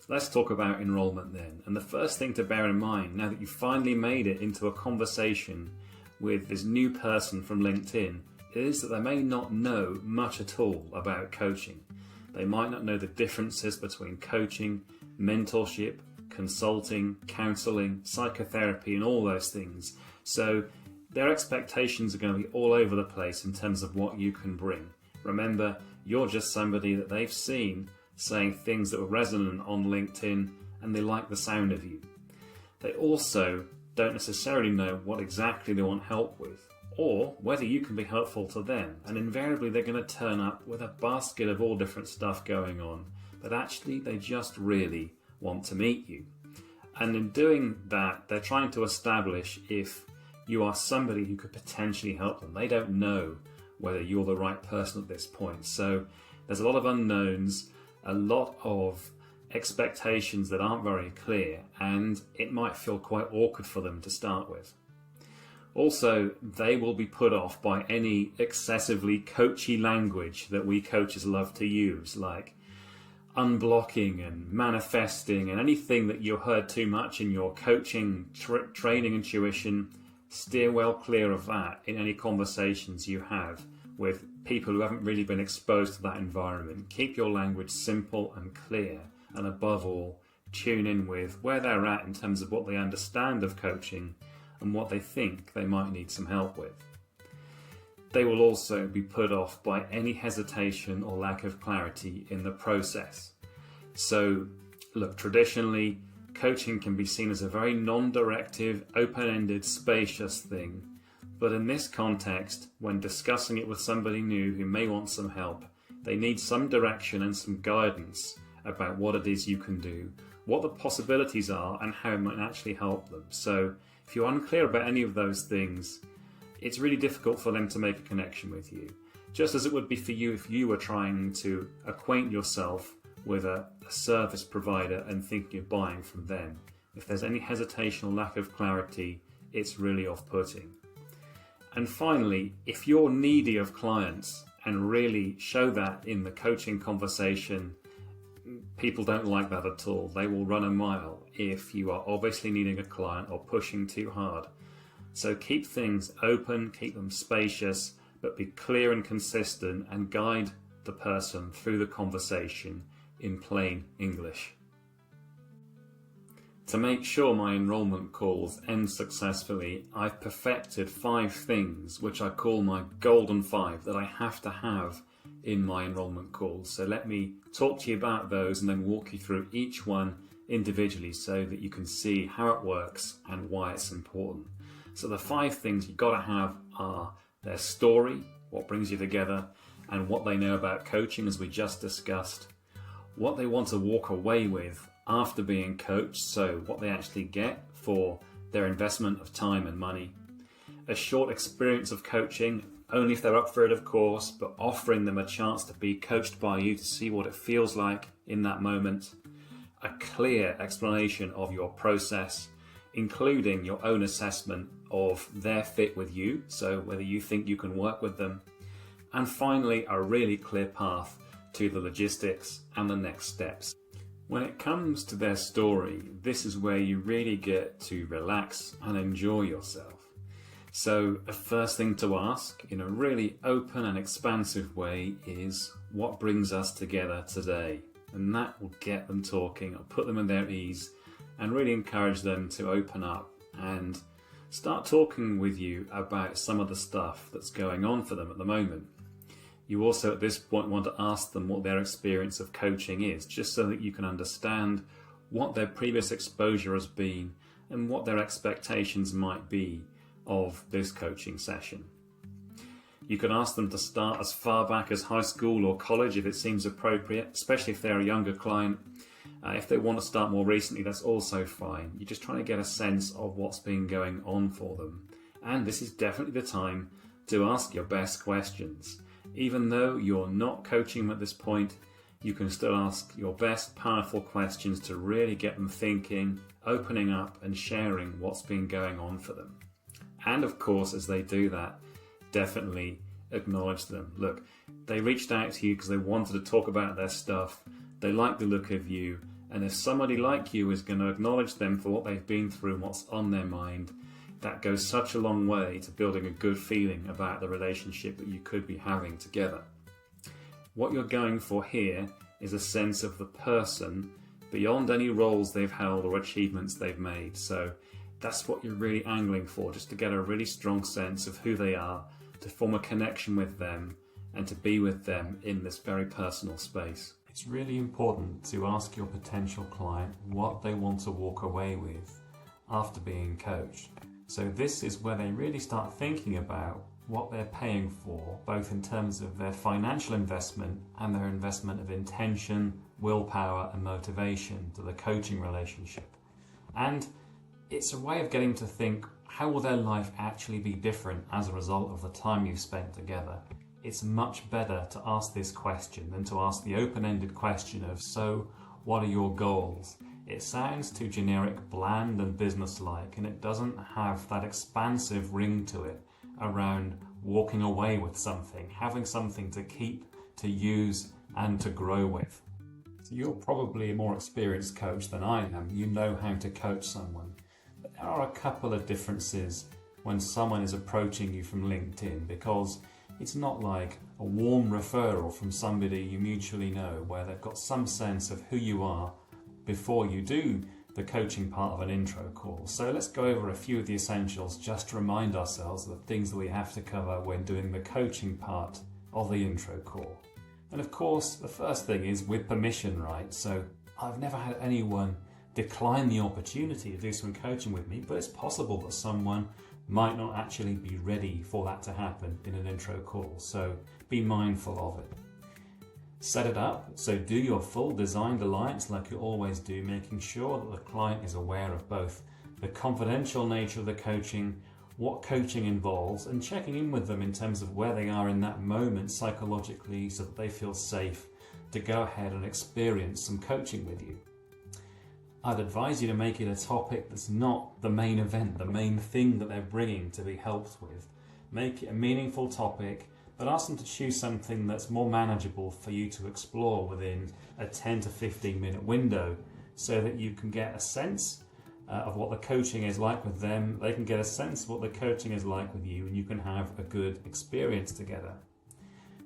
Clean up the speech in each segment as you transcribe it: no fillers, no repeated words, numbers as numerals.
So let's talk about enrolment then. And the first thing to bear in mind, now that you've finally made it into a conversation with this new person from LinkedIn, is that they may not know much at all about coaching. They might not know the differences between coaching, mentorship, consulting, counselling, psychotherapy, and all those things. So their expectations are going to be all over the place in terms of what you can bring. Remember, you're just somebody that they've seen saying things that were resonant on LinkedIn, and they like the sound of you. They also don't necessarily know what exactly they want help with, or whether you can be helpful to them. And invariably they're going to turn up with a basket of all different stuff going on, but actually they just really want to meet you. And in doing that, they're trying to establish if you are somebody who could potentially help them. They don't know whether you're the right person at this point. So there's a lot of unknowns, a lot of expectations that aren't very clear, and it might feel quite awkward for them to start with. Also, they will be put off by any excessively coachy language that we coaches love to use, like unblocking and manifesting, and anything that you heard too much in your coaching, training and tuition. Steer well clear of that in any conversations you have with people who haven't really been exposed to that environment. Keep your language simple and clear, and above all, tune in with where they're at in terms of what they understand of coaching and what they think they might need some help with. They will also be put off by any hesitation or lack of clarity in the process. So, look, traditionally, coaching can be seen as a very non-directive, open-ended, spacious thing. But in this context, when discussing it with somebody new who may want some help, they need some direction and some guidance about what it is you can do, what the possibilities are, and how it might actually help them. So if you're unclear about any of those things, it's really difficult for them to make a connection with you. Just as it would be for you if you were trying to acquaint yourself with a service provider and thinking of buying from them. If there's any hesitation or lack of clarity, it's really off-putting. And finally, if you're needy of clients and really show that in the coaching conversation, people don't like that at all. They will run a mile if you are obviously needing a client or pushing too hard. So keep things open, keep them spacious, but be clear and consistent, and guide the person through the conversation in plain English. To make sure my enrolment calls end successfully, I've perfected 5 things which I call my golden 5 that I have to have in my enrolment calls. So let me talk to you about those and then walk you through each one individually so that you can see how it works and why it's important. So the 5 things you've got to have are their story, what brings you together, and what they know about coaching, as we just discussed, what they want to walk away with after being coached, so what they actually get for their investment of time and money, a short experience of coaching, only if they're up for it of course, but offering them a chance to be coached by you to see what it feels like in that moment, a clear explanation of your process, including your own assessment of their fit with you, so whether you think you can work with them, and finally a really clear path to the logistics and the next steps. When it comes to their story, this is where you really get to relax and enjoy yourself. So the first thing to ask in a really open and expansive way is, what brings us together today? And that will get them talking, or put them at their ease, and really encourage them to open up and start talking with you about some of the stuff that's going on for them at the moment. You also at this point want to ask them what their experience of coaching is, just so that you can understand what their previous exposure has been and what their expectations might be of this coaching session. You can ask them to start as far back as high school or college if it seems appropriate, especially if they're a younger client. If they want to start more recently, that's also fine. You're just trying to get a sense of what's been going on for them. And this is definitely the time to ask your best questions. Even though you're not coaching them at this point, you can still ask your best powerful questions to really get them thinking, opening up and sharing what's been going on for them. And of course, as they do that, definitely acknowledge them. Look, they reached out to you because they wanted to talk about their stuff, they like the look of you, And if somebody like you is going to acknowledge them for what they've been through and what's on their mind, that goes such a long way to building a good feeling about the relationship that you could be having together. What you're going for here is a sense of the person beyond any roles they've held or achievements they've made. So that's what you're really angling for, just to get a really strong sense of who they are, to form a connection with them, and to be with them in this very personal space. It's really important to ask your potential client what they want to walk away with after being coached. So this is where they really start thinking about what they're paying for, both in terms of their financial investment and their investment of intention, willpower and motivation to the coaching relationship. And it's a way of getting to think, how will their life actually be different as a result of the time you've spent together? It's much better to ask this question than to ask the open-ended question of, so what are your goals? It sounds too generic, bland and businesslike, and it doesn't have that expansive ring to it around walking away with something, having something to keep, to use and to grow with. So you're probably a more experienced coach than I am. You know how to coach someone. But there are a couple of differences when someone is approaching you from LinkedIn, because it's not like a warm referral from somebody you mutually know, where they've got some sense of who you are before you do the coaching part of an intro call. So let's go over a few of the essentials just to remind ourselves of the things that we have to cover when doing the coaching part of the intro call. And of course, the first thing is with permission, right? So I've never had anyone decline the opportunity to do some coaching with me, but it's possible that someone might not actually be ready for that to happen in an intro call. So be mindful of it. Set it up, so do your full designed alliance like you always do, making sure that the client is aware of both the confidential nature of the coaching, what coaching involves, and checking in with them in terms of where they are in that moment psychologically so that they feel safe to go ahead and experience some coaching with you. I'd advise you to make it a topic that's not the main event, the main thing that they're bringing to be helped with. Make it a meaningful topic, but ask them to choose something that's more manageable for you to explore within a 10 to 15 minute window, so that you can get a sense of what the coaching is like with them, they can get a sense of what the coaching is like with you, and you can have a good experience together.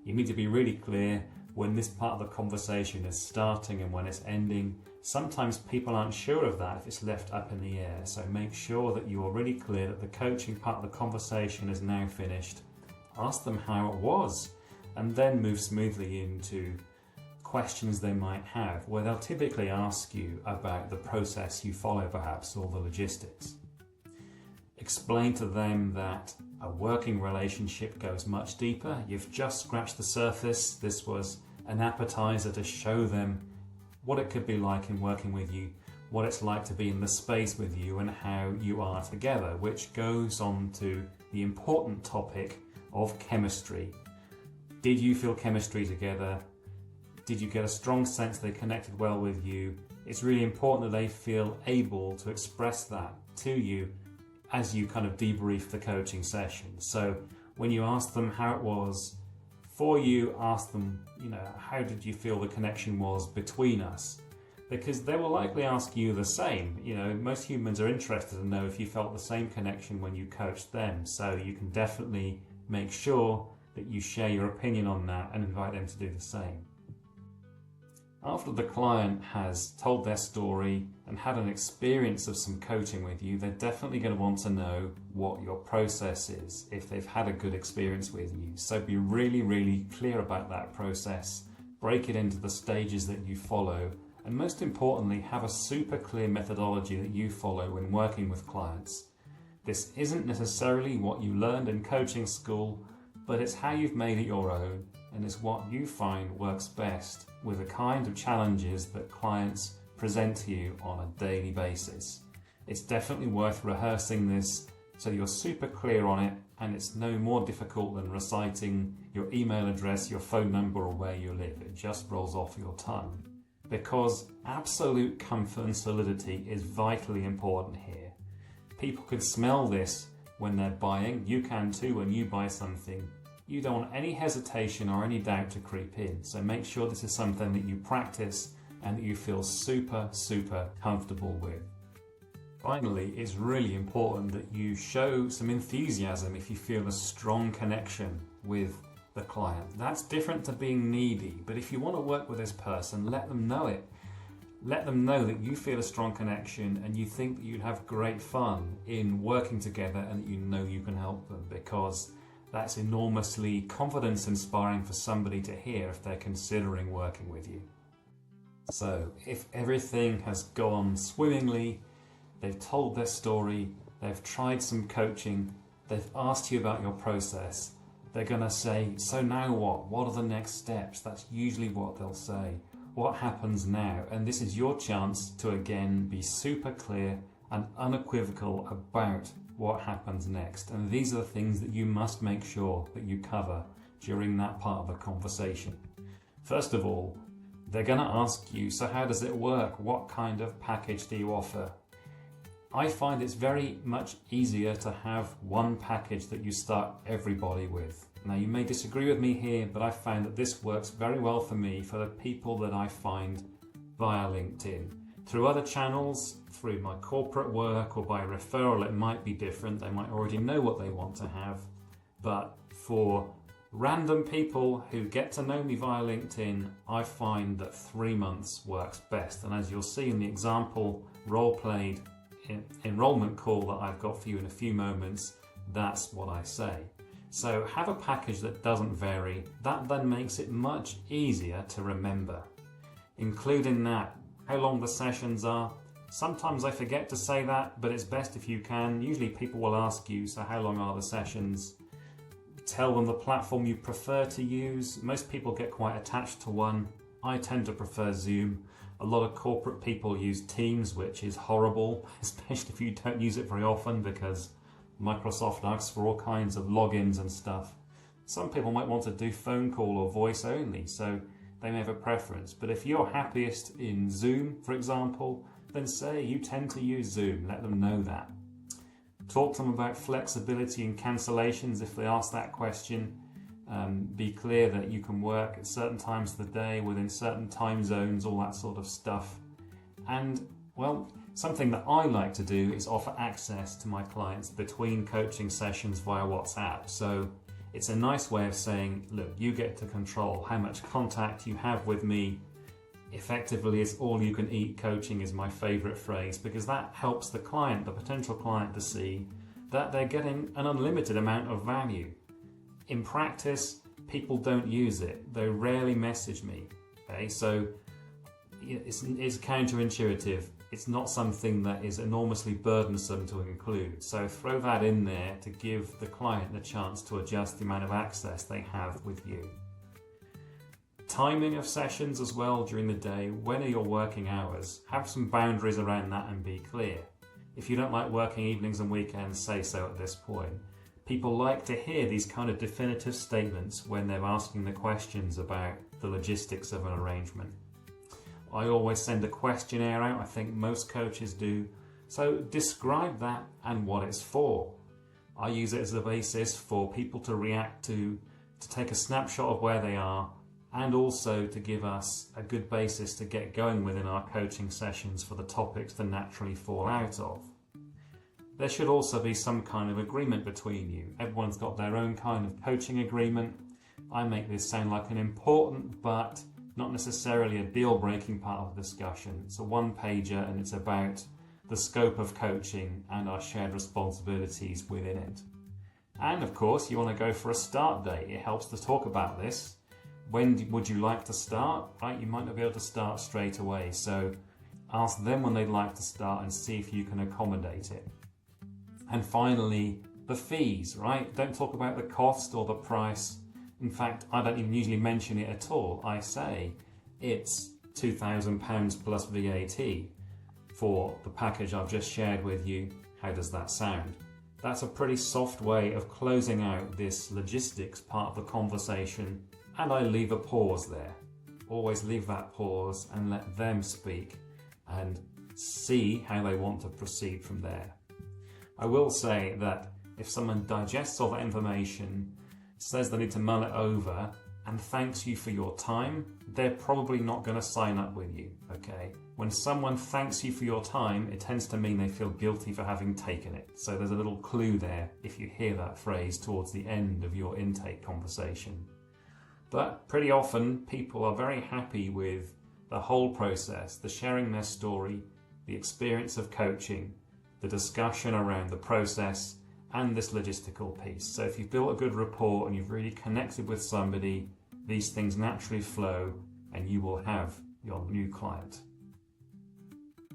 You need to be really clear when this part of the conversation is starting and when it's ending. Sometimes people aren't sure of that if it's left up in the air, so make sure that you are really clear that the coaching part of the conversation is now finished. Ask them how it was, and then move smoothly into questions they might have, where they'll typically ask you about the process you follow perhaps, or the logistics. Explain to them that a working relationship goes much deeper. You've just scratched the surface. This was an appetizer to show them what it could be like in working with you, what it's like to be in the space with you, and how you are together, which goes on to the important topic of chemistry. Did you feel chemistry together? Did you get a strong sense they connected well with you? It's really important that they feel able to express that to you as you kind of debrief the coaching session. So when you ask them how it was for you, ask them, how did you feel the connection was between us? Because they will likely ask you the same. Most humans are interested to know if you felt the same connection when you coached them. So you can definitely make sure that you share your opinion on that and invite them to do the same. After the client has told their story and had an experience of some coaching with you, they're definitely going to want to know what your process is if they've had a good experience with you. So be really, really clear about that process, break it into the stages that you follow, and most importantly, have a super clear methodology that you follow when working with clients. This isn't necessarily what you learned in coaching school, but it's how you've made it your own, and it's what you find works best with the kind of challenges that clients present to you on a daily basis. It's definitely worth rehearsing this so you're super clear on it, and it's no more difficult than reciting your email address, your phone number, or where you live. It just rolls off your tongue. Because absolute comfort and solidity is vitally important here. People could smell this when they're buying. You can too when you buy something. You don't want any hesitation or any doubt to creep in. So make sure this is something that you practice and that you feel super comfortable with. Finally, it's really important that you show some enthusiasm if you feel a strong connection with the client. That's different to being needy, but if you want to work with this person, let them know it. Let them know that you feel a strong connection and you think that you'd have great fun in working together and that you know you can help them, because that's enormously confidence inspiring for somebody to hear if they're considering working with you. So if everything has gone swimmingly, they've told their story, they've tried some coaching, they've asked you about your process, they're going to say, so now what? What are the next steps? That's usually what they'll say. What happens now? And this is your chance to again be super clear and unequivocal about what happens next. And these are the things that you must make sure that you cover during that part of the conversation. First of all, they're going to ask you, so how does it work? What kind of package do you offer? I find it's very much easier to have one package that you start everybody with. Now, you may disagree with me here, but I found that this works very well for me for the people that I find via LinkedIn. Through other channels, through my corporate work or by referral, it might be different. They might already know what they want to have. But for random people who get to know me via LinkedIn, I find that 3 months works best. And as you'll see in the example role-played enrolment call that I've got for you in a few moments, that's what I say. So have a package that doesn't vary. That then makes it much easier to remember. Include in that how long the sessions are. Sometimes I forget to say that, but it's best if you can. Usually people will ask you, so how long are the sessions? Tell them the platform you prefer to use. Most people get quite attached to one. I tend to prefer Zoom. A lot of corporate people use Teams, which is horrible, especially if you don't use it very often, because Microsoft asks for all kinds of logins and stuff. Some people might want to do phone call or voice only, so they may have a preference. But if you're happiest in Zoom, for example, then say you tend to use Zoom. Let them know that. Talk to them about flexibility and cancellations if they ask that question. Be clear that you can work at certain times of the day within certain time zones, all that sort of stuff. And, well, something that I like to do is offer access to my clients between coaching sessions via WhatsApp. So it's a nice way of saying, look, you get to control how much contact you have with me. Effectively, it's all you can eat coaching is my favorite phrase, because that helps the client, the potential client, to see that they're getting an unlimited amount of value. In practice, people don't use it. They rarely message me. Okay, so it's counterintuitive. It's not something that is enormously burdensome to include. So throw that in there to give the client the chance to adjust the amount of access they have with you. Timing of sessions as well during the day. When are your working hours? Have some boundaries around that and be clear. If you don't like working evenings and weekends, say so at this point. People like to hear these kind of definitive statements when they're asking the questions about the logistics of an arrangement. I always send a questionnaire out. I think most coaches do. So describe that and what it's for. I use it as a basis for people to react to take a snapshot of where they are, and also to give us a good basis to get going within our coaching sessions for the topics to naturally fall out of. There should also be some kind of agreement between you. Everyone's got their own kind of coaching agreement. I make this sound like an important but not necessarily a deal-breaking part of the discussion. It's a one-pager and it's about the scope of coaching and our shared responsibilities within it. And of course, you want to go for a start date. It helps to talk about this. When would you like to start? Right, you might not be able to start straight away, so ask them when they'd like to start and see if you can accommodate it. And finally, the fees, right? Don't talk about the cost or the price. In fact, I don't even usually mention it at all. I say it's £2,000 plus VAT for the package I've just shared with you. How does that sound? That's a pretty soft way of closing out this logistics part of the conversation, and I leave a pause there. Always leave that pause and let them speak and see how they want to proceed from there. I will say that if someone digests all that information, says they need to mull it over, and thanks you for your time, they're probably not going to sign up with you, okay? When someone thanks you for your time, it tends to mean they feel guilty for having taken it. So there's a little clue there if you hear that phrase towards the end of your intake conversation. But pretty often people are very happy with the whole process, the sharing their story, the experience of coaching, the discussion around the process, and this logistical piece. So if you've built a good rapport and you've really connected with somebody, these things naturally flow and you will have your new client.